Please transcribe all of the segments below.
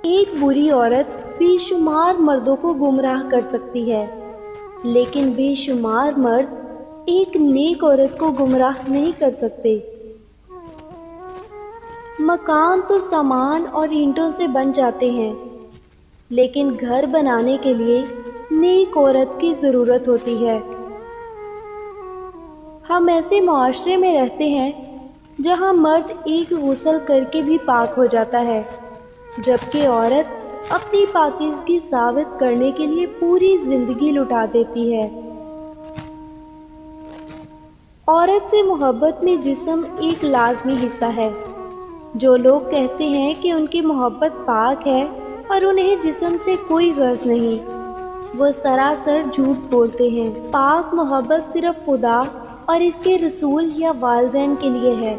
ایک بری عورت بے شمار مردوں کو گمراہ کر سکتی ہے، لیکن بے شمار مرد ایک نیک عورت کو گمراہ نہیں کر سکتے۔ مکان تو سامان اور اینٹوں سے بن جاتے ہیں، لیکن گھر بنانے کے لیے نیک عورت کی ضرورت ہوتی ہے۔ ہم ایسے معاشرے میں رہتے ہیں جہاں مرد ایک غسل کر کے بھی پاک ہو جاتا ہے، جبکہ عورت اپنی پاکیزگی ثابت کرنے کے لیے پوری زندگی لٹا دیتی ہے۔ عورت سے محبت میں جسم ایک لازمی حصہ ہے۔ جو لوگ کہتے ہیں کہ ان کی محبت پاک ہے اور انہیں جسم سے کوئی غرض نہیں، وہ سراسر جھوٹ بولتے ہیں۔ پاک محبت صرف خدا اور اس کے رسول یا والدین کے لیے ہے۔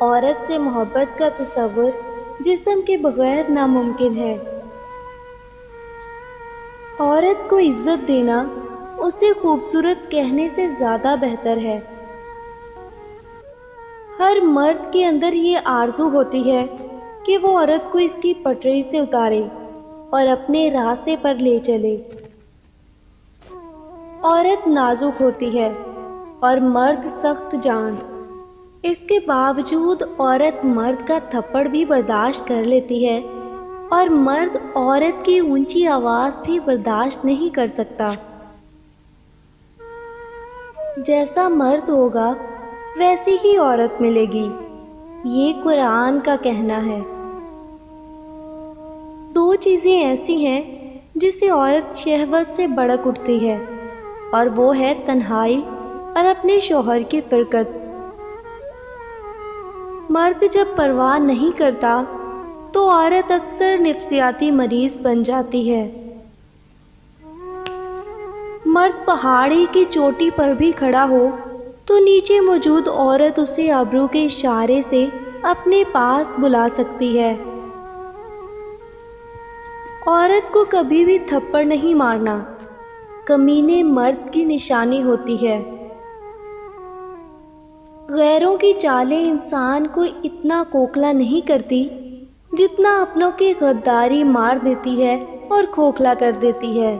عورت سے محبت کا تصور جسم کے بغیر ناممکن ہے۔ عورت کو عزت دینا اسے خوبصورت کہنے سے زیادہ بہتر ہے۔ ہر مرد کے اندر یہ آرزو ہوتی ہے کہ وہ عورت کو اس کی پٹری سے اتارے اور اپنے راستے پر لے چلے۔ عورت نازک ہوتی ہے اور مرد سخت جان، اس کے باوجود عورت مرد کا تھپڑ بھی برداشت کر لیتی ہے اور مرد عورت کی اونچی آواز بھی برداشت نہیں کر سکتا۔ جیسا مرد ہوگا ویسی ہی عورت ملے گی، یہ قرآن کا کہنا ہے۔ دو چیزیں ایسی ہیں جس سے عورت شہوت سے بھڑک اٹھتی ہے، اور وہ ہے تنہائی اور اپنے شوہر کی فرقت۔ مرد جب پرواہ نہیں کرتا تو عورت اکثر نفسیاتی مریض بن جاتی ہے۔ مرد پہاڑی کی چوٹی پر بھی کھڑا ہو تو نیچے موجود عورت اسے ابرو کے اشارے سے اپنے پاس بلا سکتی ہے۔ عورت کو کبھی بھی تھپڑ نہیں مارنا کمینے مرد کی نشانی ہوتی ہے۔ غیروں کی چالیں انسان کو اتنا کوکھلا نہیں کرتی جتنا اپنوں کی غداری مار دیتی ہے اور کھوکھلا کر دیتی ہے۔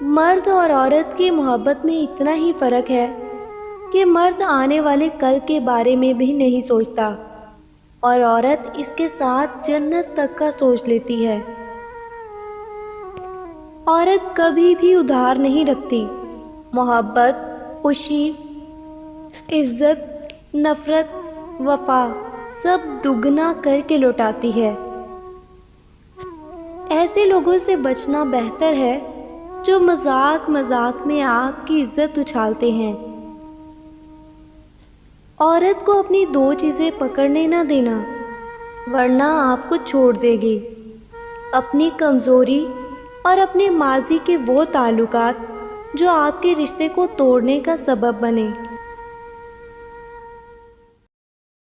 مرد اور عورت کی محبت میں اتنا ہی فرق ہے کہ مرد آنے والے کل کے بارے میں بھی نہیں سوچتا اور عورت اس کے ساتھ جنت تک کا سوچ لیتی ہے۔ عورت کبھی بھی ادھار نہیں رکھتی، محبت، خوشی، عزت، نفرت، وفا سب دگنا کر کے لوٹاتی ہے۔ ایسے لوگوں سے بچنا بہتر ہے جو مذاق میں آپ کی عزت اچھالتے ہیں۔ عورت کو اپنی دو چیزیں پکڑنے نہ دینا، ورنہ آپ کو چھوڑ دے گی، اپنی کمزوری اور اپنے ماضی کے وہ تعلقات جو آپ کے رشتے کو توڑنے کا سبب بنے۔